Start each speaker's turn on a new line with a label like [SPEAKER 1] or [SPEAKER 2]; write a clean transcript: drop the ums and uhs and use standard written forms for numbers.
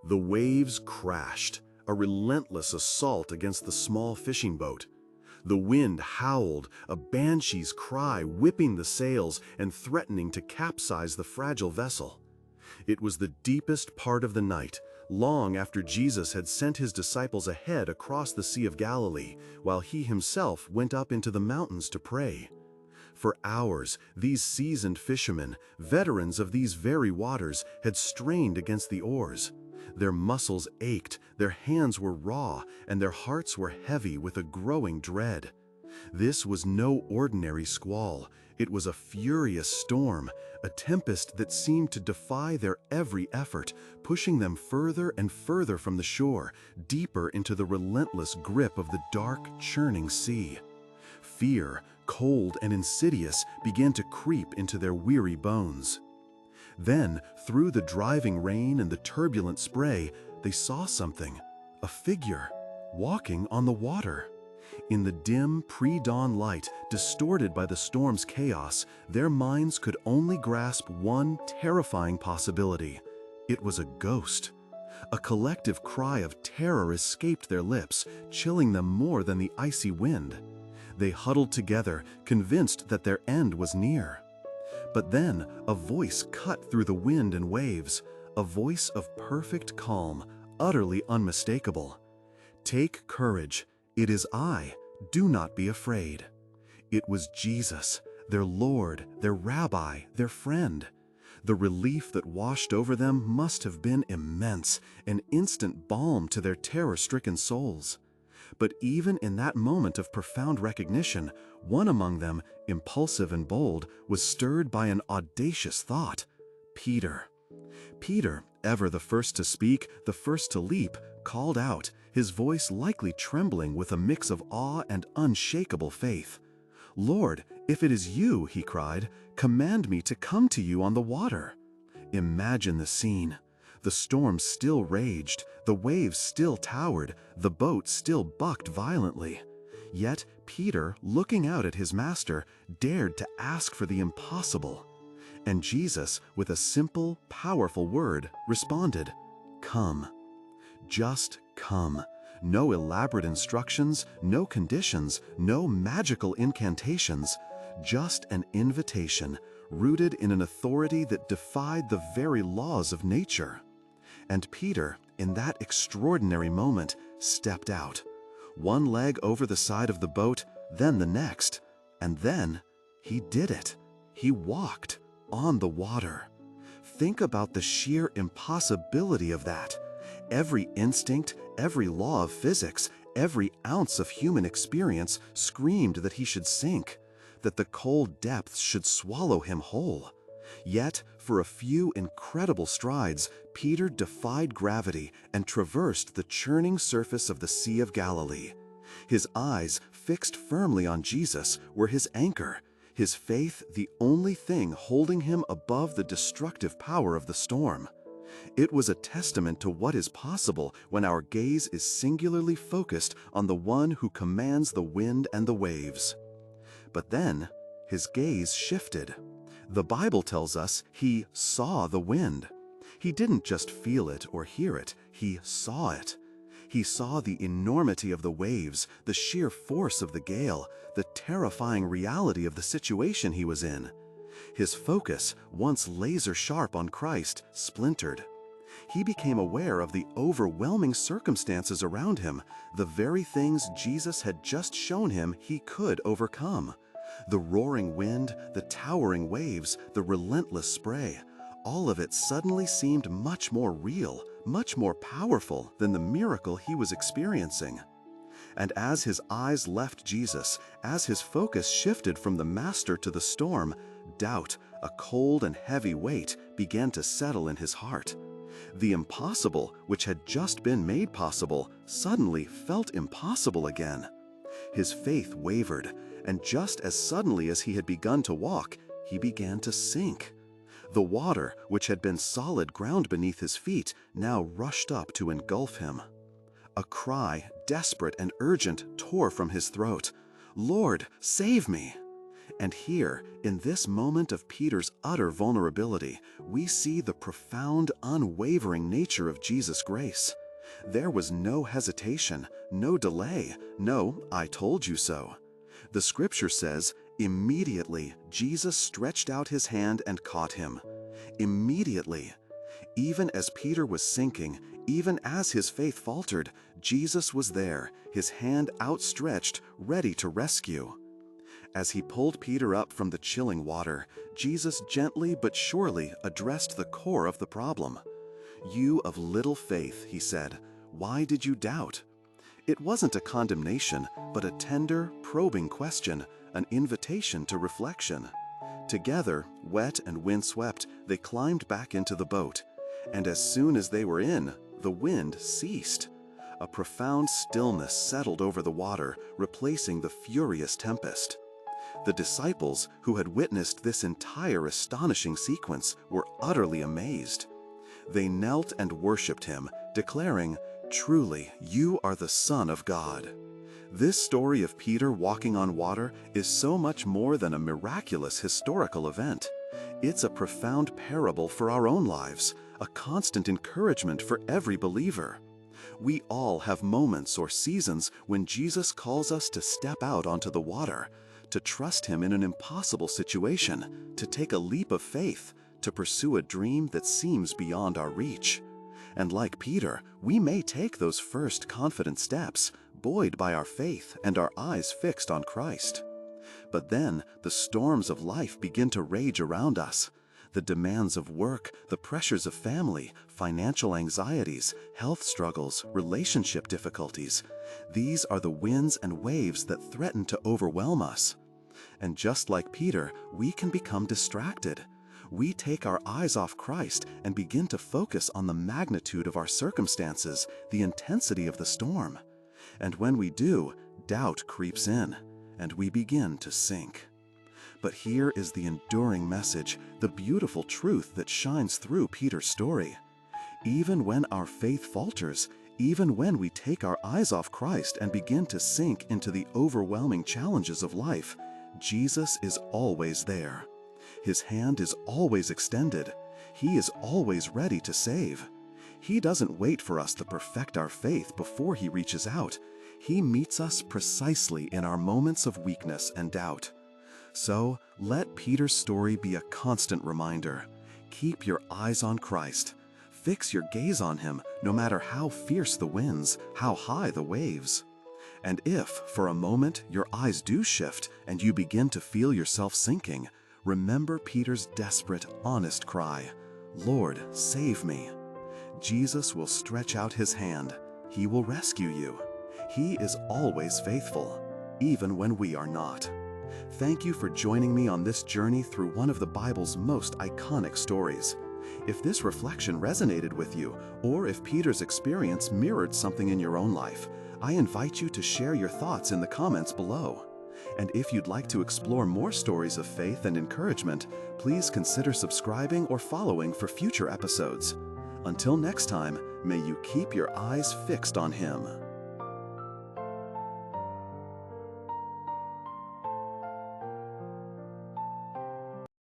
[SPEAKER 1] The waves crashed, a relentless assault against the small fishing boat. The wind howled, a banshee's cry whipping the sails and threatening to capsize the fragile vessel. It was the deepest part of the night, long after Jesus had sent his disciples ahead across the Sea of Galilee, while he himself went up into the mountains to pray. For hours, these seasoned fishermen, veterans of these very waters, had strained against the oars. Their muscles ached, their hands were raw, and their hearts were heavy with a growing dread. This was no ordinary squall. It was a furious storm, a tempest that seemed to defy their every effort, pushing them further and further from the shore, deeper into the relentless grip of the dark, churning sea. Fear, cold and insidious, began to creep into their weary bones. Then, through the driving rain and the turbulent spray, they saw something, a figure, walking on the water. In the dim, pre-dawn light, distorted by the storm's chaos, their minds could only grasp one terrifying possibility. It was a ghost. A collective cry of terror escaped their lips, chilling them more than the icy wind. They huddled together, convinced that their end was near. But then a voice cut through the wind and waves, a voice of perfect calm, utterly unmistakable. "Take courage. It is I. Do not be afraid." It was Jesus, their Lord, their Rabbi, their friend. The relief that washed over them must have been immense, an instant balm to their terror-stricken souls. But even in that moment of profound recognition, one among them, impulsive and bold, was stirred by an audacious thought: Peter. Peter, ever the first to speak, the first to leap, called out, his voice likely trembling with a mix of awe and unshakable faith. "Lord, if it is you," he cried, "command me to come to you on the water." Imagine the scene. The storm still raged, the waves still towered, the boat still bucked violently. Yet Peter, looking out at his master, dared to ask for the impossible. And Jesus, with a simple, powerful word, responded, "Come." Just come. No elaborate instructions, no conditions, no magical incantations. Just an invitation, rooted in an authority that defied the very laws of nature. And Peter, in that extraordinary moment, stepped out. One leg over the side of the boat, then the next. And then he did it. He walked on the water. Think about the sheer impossibility of that. Every instinct, every law of physics, every ounce of human experience screamed that he should sink, that the cold depths should swallow him whole. Yet, for a few incredible strides, Peter defied gravity and traversed the churning surface of the Sea of Galilee. His eyes, fixed firmly on Jesus, were his anchor, his faith the only thing holding him above the destructive power of the storm. It was a testament to what is possible when our gaze is singularly focused on the one who commands the wind and the waves. But then, his gaze shifted. The Bible tells us he saw the wind. He didn't just feel it or hear it, he saw it. He saw the enormity of the waves, the sheer force of the gale, the terrifying reality of the situation he was in. His focus, once laser-sharp on Christ, splintered. He became aware of the overwhelming circumstances around him, the very things Jesus had just shown him he could overcome. The roaring wind, the towering waves, the relentless spray, all of it suddenly seemed much more real, much more powerful than the miracle he was experiencing. And as his eyes left Jesus, as his focus shifted from the master to the storm, doubt, a cold and heavy weight, began to settle in his heart. The impossible, which had just been made possible, suddenly felt impossible again. His faith wavered, and just as suddenly as he had begun to walk, he began to sink. The water, which had been solid ground beneath his feet, now rushed up to engulf him. A cry, desperate and urgent, tore from his throat. "Lord, save me!" And here, in this moment of Peter's utter vulnerability, we see the profound, unwavering nature of Jesus' grace. There was no hesitation, no delay, no "I told you so." The scripture says, immediately Jesus stretched out his hand and caught him. Immediately. Even as Peter was sinking, even as his faith faltered, Jesus was there, his hand outstretched, ready to rescue. As he pulled Peter up from the chilling water, Jesus gently but surely addressed the core of the problem. "You of little faith," he said, "why did you doubt?" It wasn't a condemnation, but a tender, probing question, an invitation to reflection. Together, wet and windswept, they climbed back into the boat. And as soon as they were in, the wind ceased. A profound stillness settled over the water, replacing the furious tempest. The disciples, who had witnessed this entire astonishing sequence, were utterly amazed. They knelt and worshipped him, declaring, "Truly, you are the Son of God." This story of Peter walking on water is so much more than a miraculous historical event. It's a profound parable for our own lives, a constant encouragement for every believer. We all have moments or seasons when Jesus calls us to step out onto the water, to trust him in an impossible situation, to take a leap of faith, to pursue a dream that seems beyond our reach. And like Peter, we may take those first confident steps, buoyed by our faith and our eyes fixed on Christ. But then the storms of life begin to rage around us. The demands of work, the pressures of family, financial anxieties, health struggles, relationship difficulties. These are the winds and waves that threaten to overwhelm us. And just like Peter, we can become distracted. We take our eyes off Christ and begin to focus on the magnitude of our circumstances, the intensity of the storm. And when we do, doubt creeps in, and we begin to sink. But here is the enduring message, the beautiful truth that shines through Peter's story. Even when our faith falters, even when we take our eyes off Christ and begin to sink into the overwhelming challenges of life, Jesus is always there. His hand is always extended. He is always ready to save. He doesn't wait for us to perfect our faith before he reaches out. He meets us precisely in our moments of weakness and doubt. So, let Peter's story be a constant reminder. Keep your eyes on Christ. Fix your gaze on him, no matter how fierce the winds, how high the waves. And if, for a moment, your eyes do shift and you begin to feel yourself sinking, remember Peter's desperate, honest cry, "Lord, save me." Jesus will stretch out his hand. He will rescue you. He is always faithful, even when we are not. Thank you for joining me on this journey through one of the Bible's most iconic stories. If this reflection resonated with you, or if Peter's experience mirrored something in your own life, I invite you to share your thoughts in the comments below. And if you'd like to explore more stories of faith and encouragement, please consider subscribing or following for future episodes. Until next time, may you keep your eyes fixed on him.